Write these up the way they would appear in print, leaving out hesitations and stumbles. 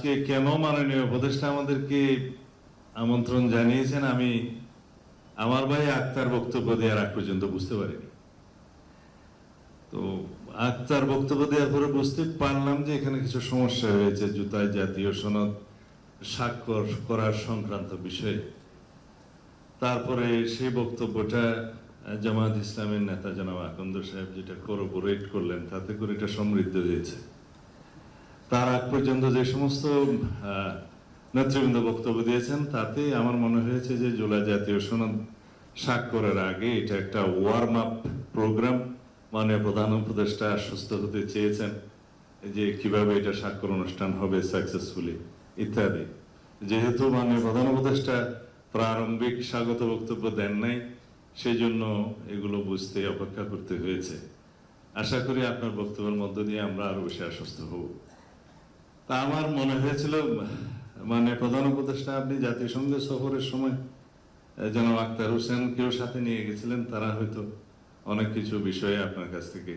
আজকে কেন মাননীয় উপদেষ্টা আমাদেরকে আমন্ত্রণ জানিয়েছেন আমি আমার ভাই আক্তার বক্তব্য দেওয়ার আগ পর্যন্ত বুঝতে পারিনি। তো আক্তার বক্তব্য দেওয়ার পরে বুঝতে পারলাম যে এখানে কিছু সমস্যা হয়েছে জুতায় জাতীয় সনদ স্বাক্ষর করার সংক্রান্ত বিষয়ে। তারপরে সেই বক্তব্যটা জামায়াত ইসলামের নেতা জনাব আকন্দ সাহেব যেটা কোরোবোরেট করলেন তাতে করে এটা সমৃদ্ধ হয়েছে। তার আগ পর্যন্ত যে সমস্ত নেতৃবৃন্দ বক্তব্য দিয়েছেন তাতে আমার মনে হয়েছে যে জুলাই জাতীয় সনদ স্বাক্ষরের আগে এটা একটা ওয়ার্ম আপ প্রোগ্রাম। মাননীয় প্রধান উপদেষ্টা আশ্বস্ত হতে চেয়েছেন যে কিভাবে এটা স্বাক্ষর অনুষ্ঠান হবে সাকসেসফুলি ইত্যাদি। যেহেতু মাননীয় প্রধান উপদেষ্টা প্রারম্ভিক স্বাগত বক্তব্য দেন নাই, সেই জন্য এগুলো বুঝতে অপেক্ষা করতে হয়েছে। আশা করি আপনার বক্তব্যের মধ্য দিয়ে আমরা আরো বেশি আশ্বস্ত হব। তা আমার মনে হয়েছিল মানে প্রধান উপদেষ্টা আপনি জাতিসংঘে সফরের সময় জনাব আক্তার হোসেন কেউ সাথে নিয়ে গেছিলেন, তারা হয়তো অনেক কিছু বিষয়ে আপনার কাছ থেকে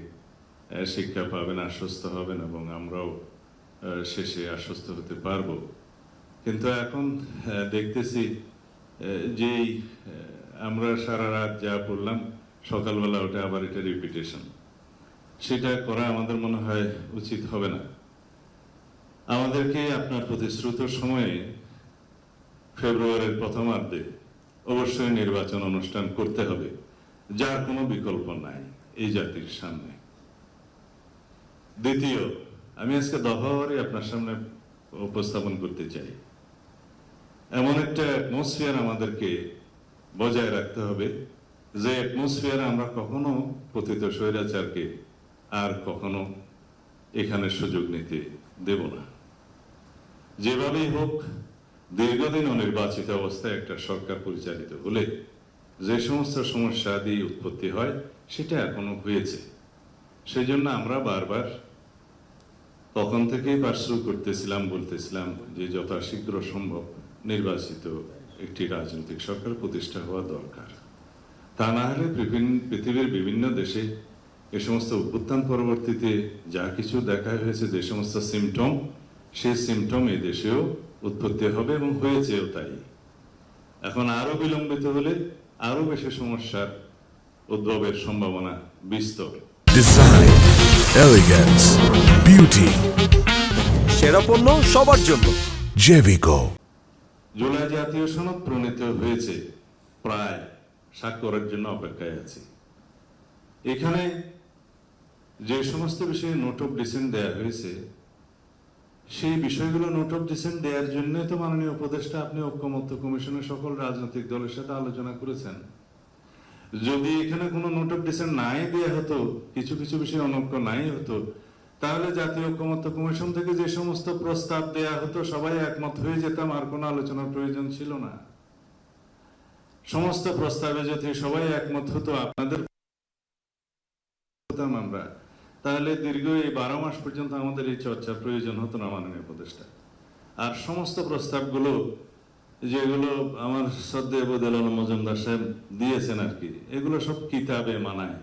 শিক্ষা পাবেন, আশ্বস্ত হবেন এবং আমরাও শেষে আশ্বস্ত হতে পারবো। কিন্তু এখন দেখতেছি যে আমরা সারা রাত যা পড়লাম সকালবেলা ওটা আবার এটা রিপিটেশন, সেটা করা আমাদের মনে হয় উচিত হবে না। আমাদেরকে আপনার প্রতিশ্রুত সময়ে ফেব্রুয়ারির প্রথমার্ধে অবশ্যই নির্বাচন অনুষ্ঠান করতে হবে, যার কোনো বিকল্প নাই এই জাতির সামনে। দ্বিতীয়, আমি আজকে দফাওয়ারি আপনার সামনে উপস্থাপন করতে চাই। এমন একটা অ্যাটমসফিয়ার আমাদেরকে বজায় রাখতে হবে যে অ্যাটমসফিয়ারে আমরা কখনো পতিত স্বৈরাচারকে আর কখনো এখানে সুযোগ নিতে দেব না। যেভাবেই হোক দীর্ঘদিন অনির্বাচিত অবস্থায় একটা সরকার পরিচালিত হলে যে সমস্ত সমস্যা দিয়ে উৎপত্তি হয় সেটা এখনো হয়েছে। সেই জন্য আমরা বারবার তখন থেকেই পার্সু করতেছিলাম, বলতেছিলাম যে যথাশীঘ্র সম্ভব নির্বাচিত একটি রাজনৈতিক সরকার প্রতিষ্ঠা হওয়া দরকার। তা না হলে পৃথিবীর বিভিন্ন দেশে এ সমস্ত অভ্যুত্থান পরবর্তীতে যা কিছু দেখা হয়েছে, যে সমস্ত সিমটম, সেই সিমটম এই দেশেও উৎপত্তি হবে এবং হয়েছেও তাই। এখন আরো বিলম্বিত হলে আরো বেশি সমস্যার উদ্ভবের সম্ভাবনা বিস্তর। ডিজাইন, এলিগেন্স, বিউটি, সেরা পণ্য সবার জন্য জেভিকো। জুলাই জাতীয় সনদ প্রণীত হয়েছে, প্রায় স্বাক্ষরের জন্য অপেক্ষায় আছি। এখানে যে সমস্ত বিষয়ে নোট অফ ডিসেন্ট দেওয়া হয়েছে সেই বিষয়গুলো নোট অফ ডিসেন্ট দেওয়ার জন্য তো মাননীয় উপদেষ্টা আপনি ঐক্যমত্য কমিশনের সকল রাজনৈতিক দলের সাথে আলোচনা করেছেন। যদি এখানে কোনো নোট অফ ডিসেন্ট নাই দেওয়া হতো, কিছু কিছু বিষয় অনৈক্য নাই হতো, তাহলে জাতীয় ঐক্যমত্য কমিশন থেকে যে সমস্ত প্রস্তাব দেয়া হতো সবাই একমত হয়ে যেতাম, আর কোনো আলোচনার প্রয়োজন ছিল না। সমস্ত প্রস্তাবে যদি সবাই একমত হতো আপনাদের আমরা, তাহলে দীর্ঘ এই 12 মাস পর্যন্ত আমাদের এই চর্চার প্রয়োজন হতো না মাননীয় উপদেষ্টা। আর সমস্ত প্রস্তাবগুলো যেগুলো আমার শ্রদ্ধেয় বদিউল আলম মজুমদার সাহেব দিয়েছেন আর কি, এগুলো সব কিতাবে মানায়,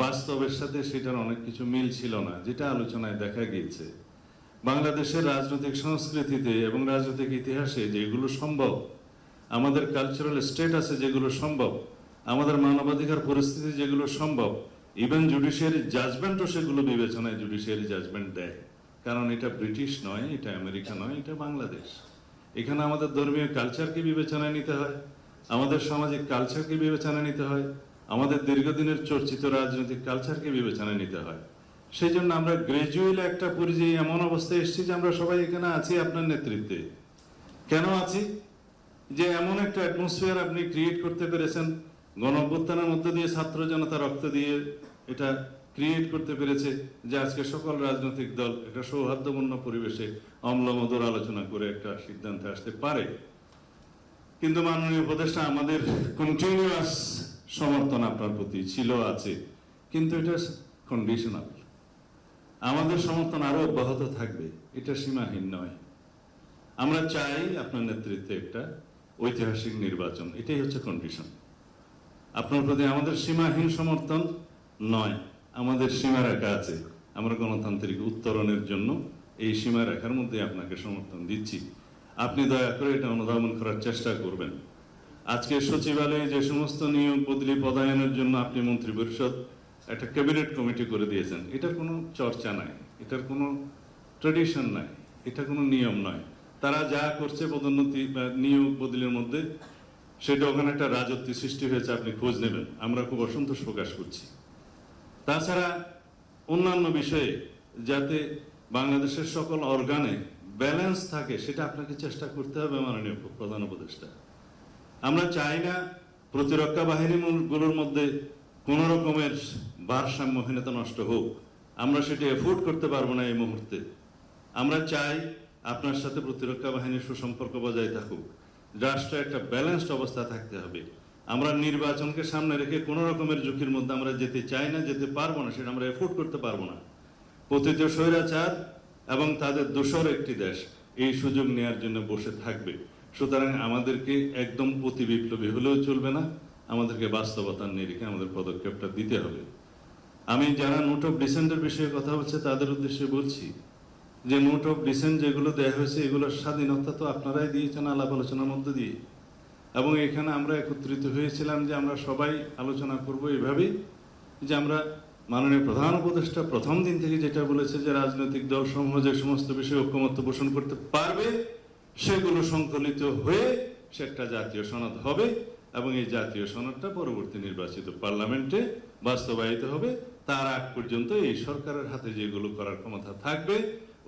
বাস্তবের সাথে সেটার অনেক কিছু মিল ছিল না, যেটা আলোচনায় দেখা গিয়েছে। বাংলাদেশের রাজনৈতিক সংস্কৃতিতে এবং রাজনৈতিক ইতিহাসে যেগুলো সম্ভব, আমাদের কালচারাল স্টেটাসে যেগুলো সম্ভব, আমাদের মানবাধিকার পরিস্থিতি যেগুলো সম্ভব, ইভেন জুডিশিয়ারি জাজমেন্টও সেগুলো বিবেচনায় জুডিশিয়ারি জাজমেন্ট দেয়। কারণ এটা ব্রিটিশ নয়, এটা আমেরিকা নয়, এটা বাংলাদেশ। এখানে আমাদের ধর্মীয় কালচারকে বিবেচনায় নিতে হয়, আমাদের সামাজিক কালচারকে বিবেচনায় নিতে হয়, আমাদের দীর্ঘদিনের চর্চিত রাজনৈতিক কালচারকে বিবেচনায় নিতে হয়। সেই জন্য আমরা গ্রাজুয়ালি একটা পর্যায়ে এমন অবস্থায় এসেছি যে আমরা সবাই এখানে আছি আপনার নেতৃত্বে। কেন আছি? যে এমন একটা অ্যাটমসফিয়ার আপনি ক্রিয়েট করতে পেরেছেন, গণ অভ্যুত্থানের মধ্য দিয়ে ছাত্র জনতা রক্ত দিয়ে এটা ক্রিয়েট করতে পেরেছে যে আজকে সকল রাজনৈতিক দল একটা সৌহার্দ্যপূর্ণ পরিবেশে অম্লমধুর আলোচনা করে একটা সিদ্ধান্তে আসতে পারে। কিন্তু মাননীয় উপদেষ্টা আমাদের কন্টিনিউয়াস সমর্থন আপনার প্রতি ছিল, আছে, কিন্তু এটা কন্ডিশনাল। আমাদের সমর্থন আরো অব্যাহত থাকবে, এটা সীমাহীন নয়। আমরা চাই আপনার নেতৃত্বে একটা ঐতিহাসিক নির্বাচন, এটাই হচ্ছে কন্ডিশন। আপনার প্রতি আমাদের সীমাহীন সমর্থন নয়, আমাদের সীমারেখা আছে। আমরা গণতান্ত্রিক উত্তরণের জন্য এই সীমারেখার মধ্যে আপনাকে সমর্থন দিচ্ছি। আপনি দয়া করে এটা অনুধাবন করার চেষ্টা করবেন। আজকে সচিবালয়ে যে সমস্ত নিয়োগ বদলি পদায়নের জন্য আপনি মন্ত্রী পরিষদ একটা ক্যাবিনেট কমিটি করে দিয়েছেন, এটার কোনো চর্চা নাই, এটার কোনো ট্রেডিশন নাই, এটা কোনো নিয়ম নয়। তারা যা করছে পদোন্নতি বা নিয়োগ বদলির মধ্যে, সেটা ওখানে একটা রাজত্ব সৃষ্টি হয়েছে, আপনি খোঁজ নেবেন। আমরা খুব অসন্তোষ প্রকাশ করছি। তাছাড়া অন্যান্য বিষয়ে যাতে বাংলাদেশের সকল অর্গানে ব্যালেন্স থাকে, সেটা আপনাকে চেষ্টা করতে হবে মাননীয় প্রধান উপদেষ্টা। আমরা চাই না প্রতিরক্ষা বাহিনীগুলোর মধ্যে কোনো রকমের ভারসাম্যহীনতা নষ্ট হোক। আমরা সেটা এফোর্ড করতে পারবো না এই মুহূর্তে। আমরা চাই আপনার সাথে প্রতিরক্ষা বাহিনীর সুসম্পর্ক বজায় থাকুক। রাষ্ট্রে একটা ব্যালেন্সড অবস্থা থাকতে হবে। আমরা নির্বাচনকে সামনে রেখে কোনো রকমের ঝুঁকির মধ্যে আমরা যেতে চাই না, যেতে পারবো না, সেটা আমরা এফোর্ড করতে পারবো না। পতিত স্বৈরাচার এবং তাদের দোসর একটি দেশ এই সুযোগ নেওয়ার জন্য বসে থাকবে। সুতরাং আমাদেরকে একদম অতি বিপ্লবী হলেও চলবে না, আমাদেরকে বাস্তবতার নিরিখে আমাদের পদক্ষেপটা দিতে হবে। আমি যারা নোট অফ ডিসেন্টের বিষয়ে কথা বলছে তাদের উদ্দেশ্যে বলছি যে নোট অফ ডিসেন্ট যেগুলো দেওয়া হয়েছে, এগুলোর স্বাধীনতা তো আপনারাই দিয়েছেন আলাপ আলোচনার মধ্যে দিয়ে, এবং এখানে আমরা একত্রিত হয়েছিলাম যে আমরা সবাই আলোচনা করব এভাবেই যে আমরা মাননীয় প্রধান উপদেষ্টা প্রথম দিন থেকে যেটা বলেছে যে রাজনৈতিক দল সমূহ যে সমস্ত বিষয়ে ঐক্যমত্য পোষণ করতে পারবে সেগুলো সংকলিত হয়ে সে একটা জাতীয় সনদ হবে, এবং এই জাতীয় সনদটা পরবর্তী নির্বাচিত পার্লামেন্টে বাস্তবায়িত হবে। তার আগ পর্যন্ত এই সরকারের হাতে যেগুলো করার ক্ষমতা থাকবে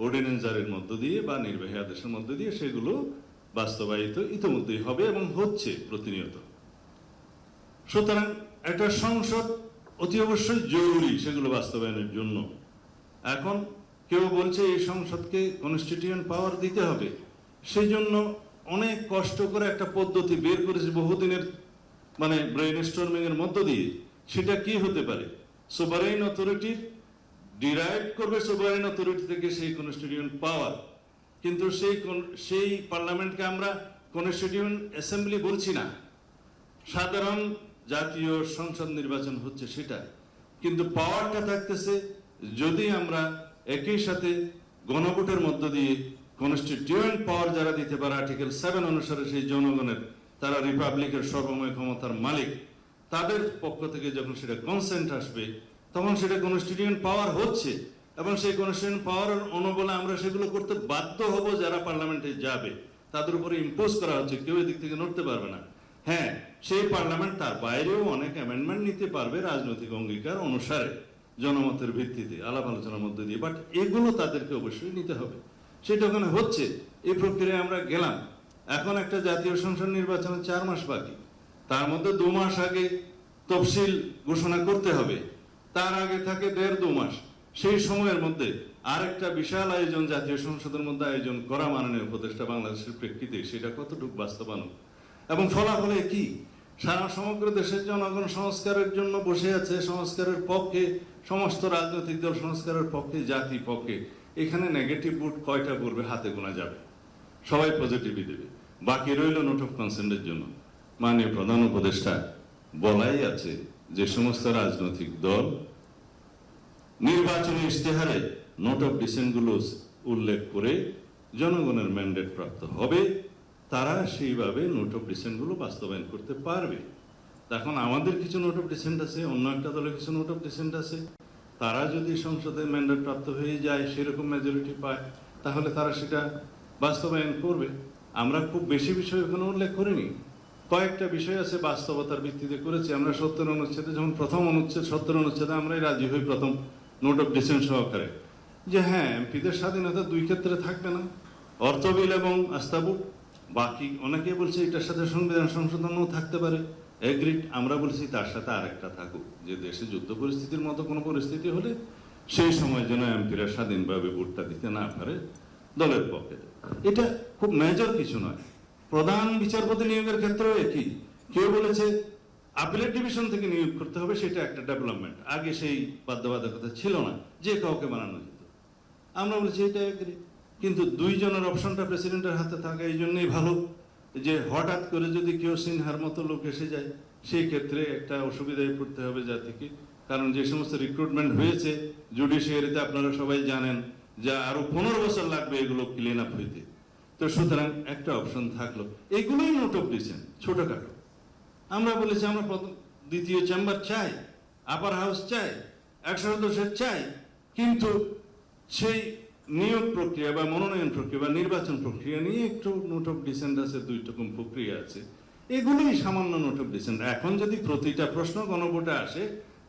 অর্ডিন্যান্স জারির মধ্য দিয়ে বা নির্বাহী আদেশের মধ্য দিয়ে সেগুলো বাস্তবায়িত ইতিমধ্যেই হবে এবং হচ্ছে প্রতিনিয়ত। সুতরাং একটা সংসদ অতি অবশ্যই জরুরি সেগুলো বাস্তবায়নের জন্য। এখন কেউ বলছে এই সংসদকে কনস্টিটিউয়েন্ট পাওয়ার দিতে হবে, সেই জন্য অনেক কষ্ট করে একটা পদ্ধতি বের করেছে বহুদিনের ব্রেইন স্টর্মিং এর মধ্য দিয়ে। সেটা কি হতে পারে? সোভারেইন অথরিটি ডিরাইভ করবে সোভারেইন অথরিটি থেকে সেই কনস্টিটিউয়েন্ট পাওয়ার, কিন্তু সেই পার্লামেন্টকে আমরা কনস্টিটিউয়েন্ট অ্যাসেম্বলি বলছি না, সাধারণ জাতীয় সংসদ নির্বাচন হচ্ছে সেটা। কিন্তু পাওয়ারটা থাকতেছে যদি আমরা একই সাথে গণভোটের মধ্য দিয়ে কনস্টিটিউয়েন্ট পাওয়ার যারা দিতে পারে আর্টিকেল 7 অনুসারে সেই জনগণের, তারা রিপাবলিকের সর্বময় ক্ষমতার মালিক, তাদের পক্ষ থেকে যখন সেটা কনসেন্ট আসবে তখন সেটা কনস্টিটিউয়েন্ট পাওয়ার হচ্ছে, এবং সেই কনস্টিটিউয়েন্ট পাওয়ার অনুবলে আমরা সেগুলো করতে বাধ্য হব। যারা পার্লামেন্টে যাবে তাদের উপরে ইম্পোজ করা হচ্ছে, কেউ এদিক থেকে নড়তে পারবে না। হ্যাঁ, সেই পার্লামেন্ট তার বাইরেও অনেক অ্যামেন্ডমেন্ট নিতে পারবে রাজনৈতিক অঙ্গীকার অনুসারে, জনমতের ভিত্তিতে, আলাপ আলোচনার মধ্যে দিয়ে, বাট এগুলো তাদেরকে অবশ্যই নিতে হবে। সেটা ওখানে হচ্ছে, এই প্রক্রিয়ায় আমরা গেলাম। এখন একটা জাতীয় সংসদ নির্বাচনের 4 মাস বাকি, তার মধ্যে 2 মাস আগে তফসিল ঘোষণা করতে হবে, তার আগে থাকে 1.5-2 মাস। সেই সময়ের মধ্যে আরেকটা বিশাল আয়োজন জাতীয় সংসদের মধ্যে আয়োজন করা মাননীয় উপদেষ্টা বাংলাদেশের প্রেক্ষিতে সেটা কতটুকু বাস্তবায়ন এবং ফলাফলে কি? সারা সমগ্র দেশের জনগণ সংস্কারের জন্য বসে আছে, সংস্কারের পক্ষে, সমস্ত রাজনৈতিক দল সংস্কারের পক্ষে, জাতি পক্ষে। এখানে নেগেটিভ ভোট কয়টা করবে হাতে গোনা যাবে, সবাই পজিটিভই দেবে। বাকি রইল নোট অফ কনসেন্টের জন্য। মাননীয় প্রধান উপদেষ্টা বলাই আছে যে সমস্ত রাজনৈতিক দল নির্বাচনী ইশতেহারে নোট অফ ডিসেন্ট গুলো উল্লেখ করে জনগণের ম্যান্ডেট প্রাপ্ত হবে, তারা সেইভাবে নোট অফ ডিসেন্ট গুলো বাস্তবায়ন করতে পারবে। এখন আমাদের কিছু নোট অফ ডিসেন্ট আছে, অন্য একটা দলের কিছু নোট অফ ডিসেন্ট আছে, তারা যদি সংসদে ম্যান্ডেট প্রাপ্ত হয়ে যায়, সেরকম মেজরিটি পায়, তাহলে তারা সেটা বাস্তবায়ন করবে। আমরা খুব বেশি বিষয় ওখানে উল্লেখ করিনি, কয়েকটা বিষয় আছে বাস্তবতার ভিত্তিতে করেছি। আমরা 70 অনুচ্ছেদে যখন প্রথম অনুচ্ছেদ 70 অনুচ্ছেদে আমরাই রাজি হই প্রথম নোট অফ ডিসেন্ট সহকারে, যে হ্যাঁ এমপিদের স্বাধীনতা 2 ক্ষেত্রে থাকবে না, অর্থ বিল এবং আস্থাভোট। বাকি অনেকে বলছে এটার সাথে সংবিধান সংশোধনও থাকতে পারে, এগ্রিড। আমরা বলছি তার সাথে আরেকটা থাকুক, যে দেশে যুদ্ধ পরিস্থিতির মতো কোনো পরিস্থিতি হলে সেই সময় যেন এমপিরা স্বাধীনভাবে ভোটটা দিতে না পারে দলের পক্ষে। এটা খুব মেজর কিছু নয়। প্রধান বিচারপতি নিয়োগের ক্ষেত্রেও একই। কেউ বলেছে আপিলের ডিভিশন থেকে নিয়োগ করতে হবে, সেটা একটা ডেভেলপমেন্ট, আগে সেই বাধ্যবাধকতা ছিল না, যে কাউকে বানানো যেত। আমরা বলছি এটা এগ্রি, কিন্তু 2 জনের অপশনটা প্রেসিডেন্টের হাতে থাকা এই জন্যই ভালো, যে হঠাৎ করে যদি কেউ সিনহার মতো লোক এসে যায় সেই ক্ষেত্রে একটা অসুবিধায় পড়তে হবে জাতিকে। কারণ যে সমস্ত রিক্রুটমেন্ট হয়েছে জুডিশিয়ারিতে, আপনারা সবাই জানেন যা আরো 15 বছর লাগবে এগুলো ক্লিন আপ হইতে। তো সুতরাং একটা অপশন থাকলো, এগুলোই নোট অফ ডিসেন্ট ছোটখাটো। আমরা বলেছি আমরা দ্বিতীয় চেম্বার চাই, আপার হাউস চাই, 100 সদস্যের চাই, কিন্তু সেই নিয়োগ প্রক্রিয়া বা মনোনয়ন প্রক্রিয়া বা নির্বাচন প্রক্রিয়া নিয়ে একটু নোট অফ ডিসেন্ট আছে, 2 রকম প্রক্রিয়া আছে, এগুলোই সামান্য নোট অফ ডিসেন্ট। এখন যদি প্রতিটা প্রশ্ন গণভোটে আসে,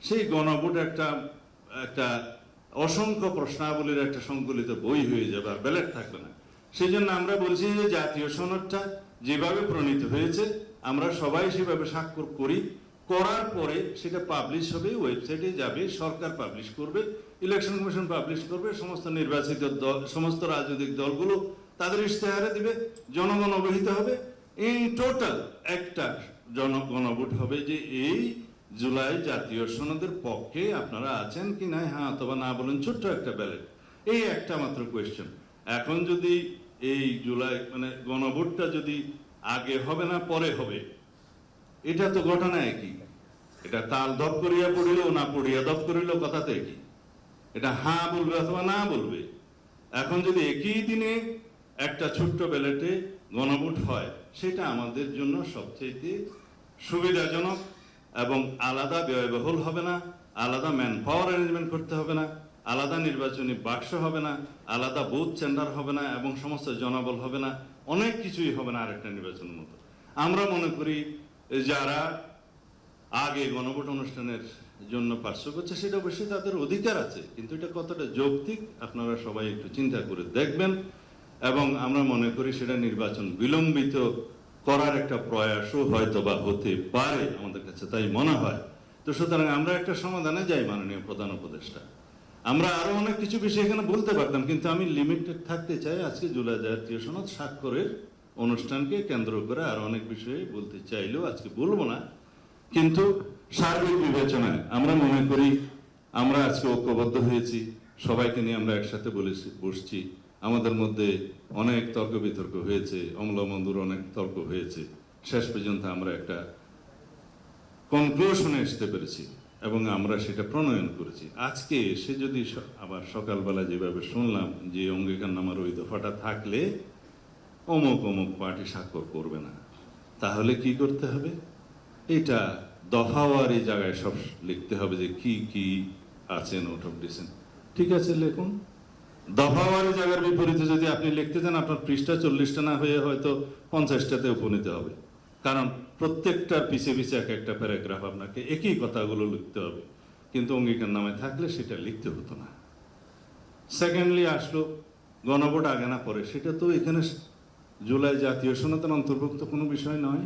সেই গণভোট একটা অসংখ্য প্রশ্নাবলীর একটা সংকলিত বই হয়ে যাবে, আর ব্যালট থাকবে না। সেই জন্য আমরা বলছি যে জাতীয় সনদটা যেভাবে প্রণীত হয়েছে আমরা সবাই সেভাবে স্বাক্ষর করি, করার পরে সেটা পাবলিশ হবে, ওয়েবসাইটে যাবে, সরকার পাবলিশ করবে, ইলেকশন কমিশন পাবলিশ করবে, সমস্ত নির্বাচিত দল, সমস্ত রাজনৈতিক দলগুলো তাদের ইশতেহারে দিবে, জনগণ অবহিত হবে। ইন টোটাল একটা গণভোট হবে যে এই জুলাই জাতীয় সনদের পক্ষে আপনারা আছেন কি না, হ্যাঁ অথবা না বলেন, ছোট্ট একটা ব্যালট, এই একটা মাত্র কোয়েশ্চেন। এখন যদি এই জুলাই মানে গণভোটটা যদি আগে হবে না পরে হবে, এটা তো ঘটনা একই। এটা তাল দপ করিয়া পড়িলেও না পড়িয়া দপ করিলেও কথা তো একই। এটা হ্যাঁ বলবে অথবা না বলবে। এখন যদি একই দিনে একটা ছোট্ট ব্যালটে গণভোট হয়, সেটা আমাদের জন্য সবচেয়ে সুবিধাজনক এবং আলাদা ব্যয়বহুল হবে না, আলাদা ম্যান পাওয়ার অ্যারেঞ্জমেন্ট করতে হবে না, আলাদা নির্বাচনী বাক্স হবে না, আলাদা বুথ চেম্বার হবে না, এবং সমস্ত জনবল হবে না, অনেক কিছুই হবে না আরেকটা নির্বাচনের মতো। আমরা মনে করি যারা আগে গণভোট অনুষ্ঠানের জন্য পার্শ্ব করছে, সেটা অবশ্যই তাদের অধিকার আছে, কিন্তু এটা কতটা যৌক্তিক আপনারা সবাই একটু চিন্তা করে দেখবেন। এবং আমরা মনে করি সেটা নির্বাচন বিলম্বিত করার একটা প্রয়াসও হয়তো বা হতে পারে, আমাদের কাছে তাই মনে হয়। তো সুতরাং আমরা একটা সমাধানে যাই, মাননীয় প্রধান উপদেষ্টা। আমরা আরো অনেক কিছু বিষয় এখানে বলতে পারতাম, কিন্তু আমি লিমিটেড থাকতে চাই। আজকে জুলাই জাতীয় সনদ স্বাক্ষরের অনুষ্ঠানকে কেন্দ্র করে আরো অনেক বিষয়ে বলতে চাইলেও আজকে বলবো না, কিন্তু সার্বিক বিবেচনায় আমরা মনে করি আমরা আজকে ঐক্যবদ্ধ হয়েছি, সবাইকে নিয়ে আমরা একসাথে বসছি। আমাদের মধ্যে অনেক তর্ক বিতর্ক হয়েছে, অম্লমন্দুর অনেক তর্ক হয়েছে, শেষ পর্যন্ত আমরা একটা কনক্লুশনে আসতে পেরেছি এবং আমরা সেটা প্রণয়ন করেছি। আজকে এসে যদি আবার সকালবেলা যেভাবে শুনলাম যে অঙ্গীকারনামার ওই দফাটা থাকলে অমুক অমুক পার্টি স্বাক্ষর করবে না, তাহলে কি করতে হবে? এটা দফাওয়ারি জায়গায় সব লিখতে হবে যে কি কি আছে নোট অফ ডিসেন্ট। ঠিক আছে, লিখুন। দফাওয়ারি জায়গার বিপরীতে যদি আপনি লিখতে চান, আপনার পৃষ্ঠা 40টা না হয়ে হয়তো 50টাতে উপনীত হবে, কারণ প্রত্যেকটার পিছিয়ে পিছিয়ে এক একটা প্যারাগ্রাফ আপনাকে একই কথাগুলো লিখতে হবে। কিন্তু অঙ্গীকার নামে থাকলে সেটা লিখতে হতো না। সেকেন্ডলি আসলো গণভোট আগে না পরে, সেটা তো এখানে জুলাই জাতীয় সনদের অন্তর্ভুক্ত কোনো বিষয় নয়।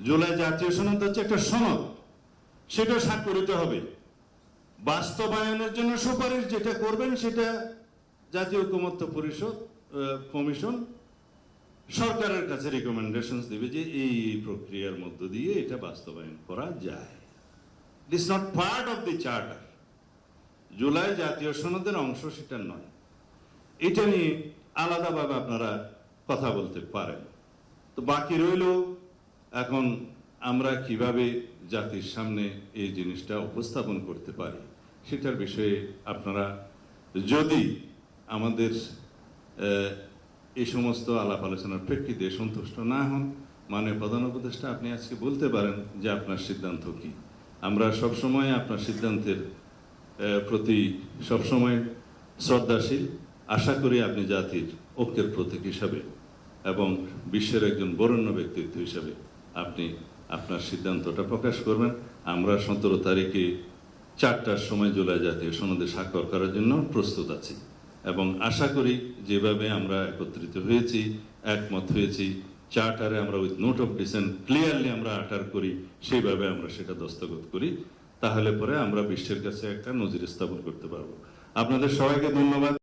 জুলাই জাতীয় সনদ হচ্ছে একটা সনদ, সেটা স্বাক্ষরিত হবে। বাস্তবায়নের জন্য সুপারিশ যেটা করবেন সেটা জাতীয় ঐকমত্য পরিষদ কমিশন সরকারের কাছে রিকমেন্ডেশন দিবে যে এই প্রক্রিয়ার মধ্য দিয়ে এটা বাস্তবায়ন করা যায়। It is not part of the charter. July জাতীয় সনদের অংশ সেটা নয়। এটা নিয়ে আলাদাভাবে আপনারা কথা বলতে পারেন। তো বাকি রইল এখন আমরা কিভাবে জাতির সামনে এই জিনিসটা উপস্থাপন করতে পারি, সেটার বিষয়ে আপনারা যদি আমাদের এই সমস্ত আলাপ আলোচনার প্রেক্ষিতে সন্তুষ্ট না হন, মানে প্রধান উপদেষ্টা আপনি আজকে বলতে পারেন যে আপনার সিদ্ধান্ত কি। আমরা সবসময় আপনার সিদ্ধান্তের প্রতি সবসময় শ্রদ্ধাশীল। আশা করি আপনি জাতির ঐক্যের প্রতীক হিসাবে এবং বিশ্বের একজন বরেণ্য ব্যক্তিত্ব হিসাবে আপনি আপনার সিদ্ধান্তটা প্রকাশ করবেন। আমরা 17 তারিখে 4টার সময় জুলাই জাতীয় সনদে স্বাক্ষর করার জন্য প্রস্তুত আছি এবং আশা করি যেভাবে আমরা একত্রিত হয়েছি, একমত হয়েছি, চার্টারে আমরা with note of dissent clearly আমরা আটার করি, সেইভাবে আমরা সেটা দস্তখত করি, তাহলে পরে আমরা বিশ্বের কাছে একটা নজির স্থাপন করতে পারবো। আপনাদের সবাইকে ধন্যবাদ।